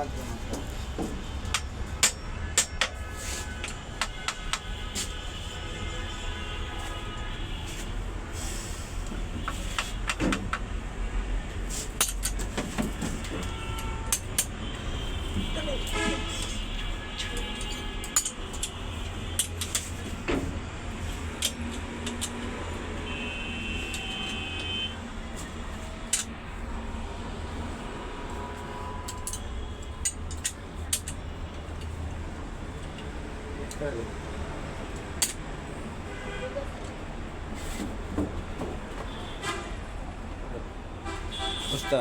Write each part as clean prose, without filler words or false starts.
লাগবে না। Usta,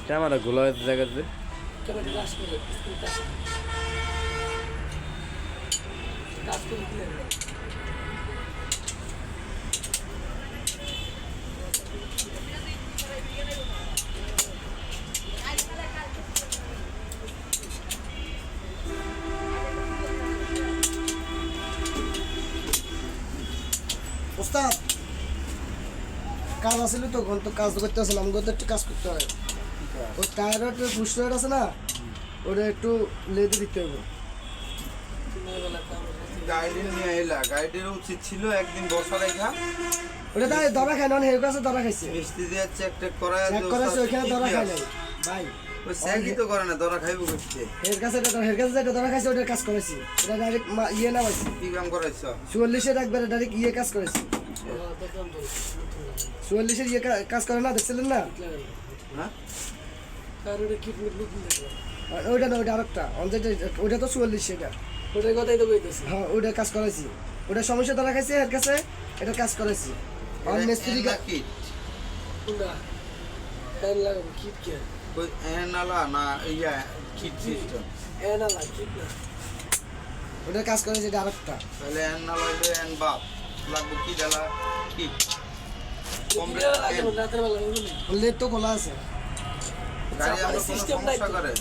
llama la culo de esta ওস্তাদ কাজ আসলে তো কাজ করতে আসলাম আমাকে তো একটু কাজ করতে হয় ওই টায়ারের বুস্টার আছে না ওটা একটু লেদে দিতে হবে গাইডের নিয়ে এলা গাইডের উচিত ছিল একদিন বসা রেখা ওটা তাই ধরা খায় না হের কাছে ধরা খাইছে মিস্ত্রি দিয়ে চেক করায় চেক করেছে ওইখানে ধরা খাই নাই ভাই ওই চেকই তো করে না ধরা খাইব করতে হের কাছে যেটা ধরা খাইছে ওটার কাজ করেছি এটা ডাইরেক্ট ইয়ে না পাইছি কি কাম করাইছ 44-এর একবারে ডাইরেক্ট ইয়ে কাজ করেছি 44-এর ইয়ে কাজ করে না দেখছিলেন না হ্যাঁ আর ওইটা না ওইটা আরেকটা ওইটা তো 44 সেটা ওটার কথাই তো কইতেছি হ্যাঁ ওইটা কাজ করেছি ওটা সমস্যা ধরা খাইছে এর কাছে এটা কাজ করেছি আর মিস্ত্রি কি কোনটা ফ্যান লাগাবো কিট কে ওই এনালা না ইয়া কিট সিস্টেম এ না লাগ কিট না ওটা কাজ করেছি এটা আরেকটা তাহলে এনালা হইলে এন বাপ লাগবে কি ডালা কি কমপ্লিট লাগে না রাতের বেলা লাগবে না লেট তো খোলা আছে গাড়ি আমার কোনো System নাই সমস্যা তো। করে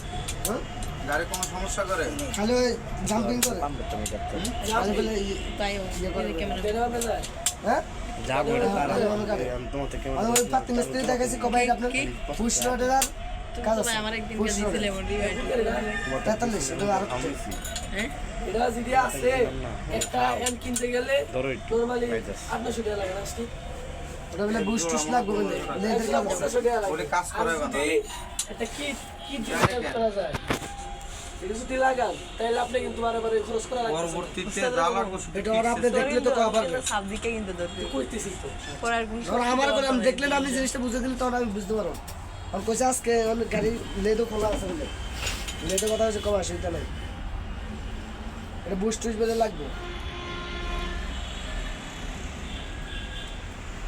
হ্যাঁ গাড়ি কোনো সমস্যা করে খালি ওই জাম্পিং করে খালি বলে তাই ইয়ে করে দেনা হবে না হ্যাঁ যা করে তারা তোমার থেকে আর ওই পাতি মিস্ত্রি দেখাইছি কবে আপনার পুশ রোডের আর কাজ আছে আমার একদিন পুশ রোড দিয়েছিলে মোটিভেট 43 এটা আর হ্যাঁ এটা যদি আছে একটা এম কিনতে গেলে নরমালি 800 টাকা লাগে না আজকে ওটা বলে বুস্ট টুস লাগবে বলে লেদের কাজ আছে 500 টাকা লাগে ওরে কাজ আর করাবে না যদি একটা কিট যদি করা যায় এটা যদি লাগান তাহলে আপনি কিন্তু বারবার খরচ করা লাগবে পরবর্তীতে যা লাগবে এটা আর আপনি দেখলে তো কভার সব দিকে কিন্তু ধরতে কইতেছি তো করার গুণ আর আমার করে আমি দেখলেন আপনি জিনিসটা বুঝে দিলে তখন আমি বুঝতে পারবো আমি কইছি আজকে অনেক গাড়ি লেদও খোলা আছে বলে লেদের কথা হচ্ছে কম অসুবিধা নাই এটা বুস্ট টুস বলে লাগবে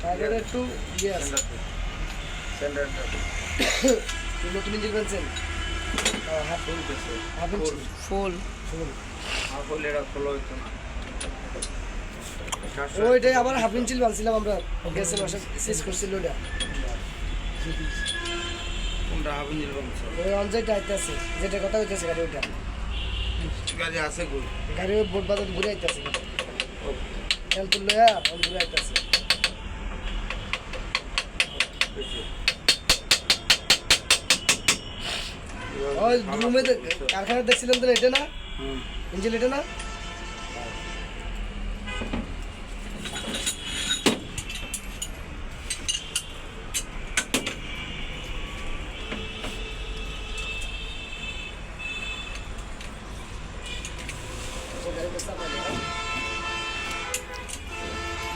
টায়ারের একটু ইয়ে আছে সেন্টারটা নতুন ইঞ্জিন কিনছেন হাফ চলতেছে হাফ ইঞ্চি ফুল আর হলে এটা খোলা হইতো না ওইটাই আবার হাফ ইঞ্চিল বানছিলাম আমরা গ্যাসের মাসে শেষ করছিল ওটা কোনটা হাবিন বলছো ওই অনজাইটা আইতে আছে যেটা কথা হইতেছে গাড়ি ওইটা গাড়ি আছে কই গাড়ি ওই বোট বাজার ঘুরে আইতেছে তেল তুল লয়া ঘুরে আইতেছে ওই রুমে কারখানা দেখছিলাম তো এটা না ইঞ্জিন এটা না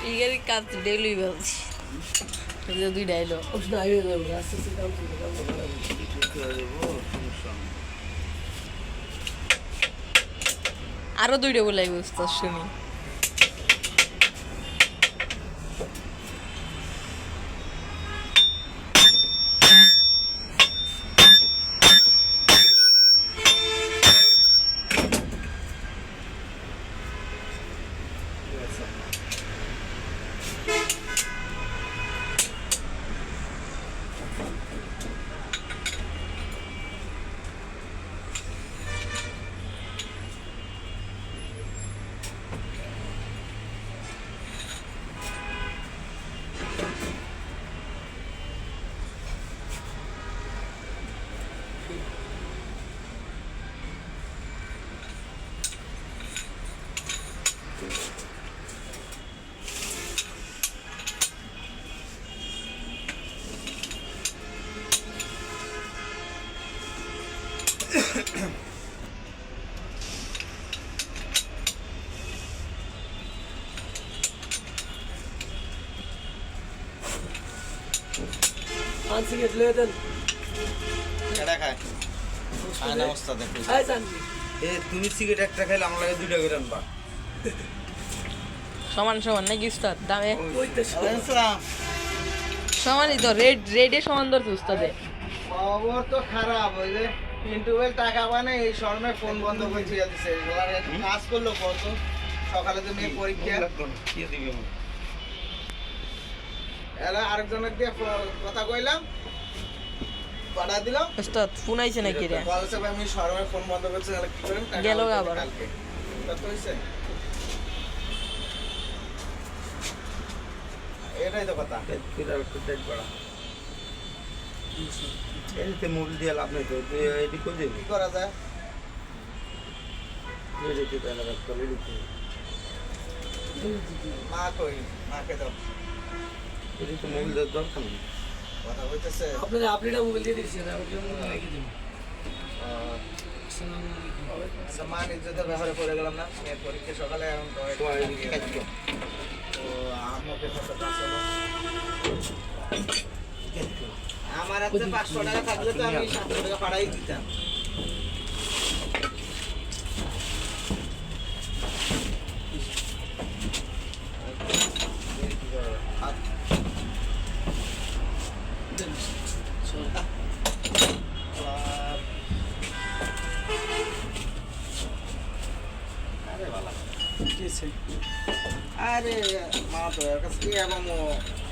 এই গাড়ির কাজ ডেইলি বলছি দুই ডাইলো ওটা আইবে যাবে আস্তে আস্তে কাম করে আরো দুইটা বলে বুঝতে শুনি পান সিগারেট লয়ে দেন এটা খায় খায় না অবস্থা দেখো আই জানবি এ তুমি সিগারেট একটা খাইলে আমার লাগে 2টা করে আনবা সমান সমান নাকি উস্তাদ দামে ওইতে আসসালাম সমানই তো রেডে সমান ধরছে উস্তাদে খবর তো খারাপ ওই যে ইন্টুবেল টাকা পায় না এই শর্মে ফোন বন্ধ করে দিয়ে দিছে এগুলার একটু কাজ করলো কত সকালে তো মেয়ে পরীক্ষা কি দিবি এলা আরেকজনের দিয়ে কথা কইলাম পাঠা দিলাম উস্তাদ ফোন আইছে নাকি রে বলছে ভাই আমি শর্মে ফোন বন্ধ করছি তাহলে কি করেন টাকা গেল আমাকে আবার। কালকে কত হইছে এটাই তো কথা কিরা একটু ডেট বাড়া এতে মোবাইল দিয়ে লাভ নেই তো এটি কই দিবি কি করা যায় এটি তো না করে দিতে মা কই মাকে দাও এটি তো মোবাইল দেওয়ার দরকার নেই কথা হইতেছে আপনারা আপনিটা মোবাইল দিয়ে দিয়েছেন আমি কেমন রেখে দিন সমান ইজ্জতের ব্যাপারে পড়ে গেলাম না মেয়ের পরীক্ষা সকালে এখন তো আমাকে আমার হাতে 500 টাকা থাকলে তো আমি 700 টাকা পাঠাই দিতাম আরে মা তো কাছে এবং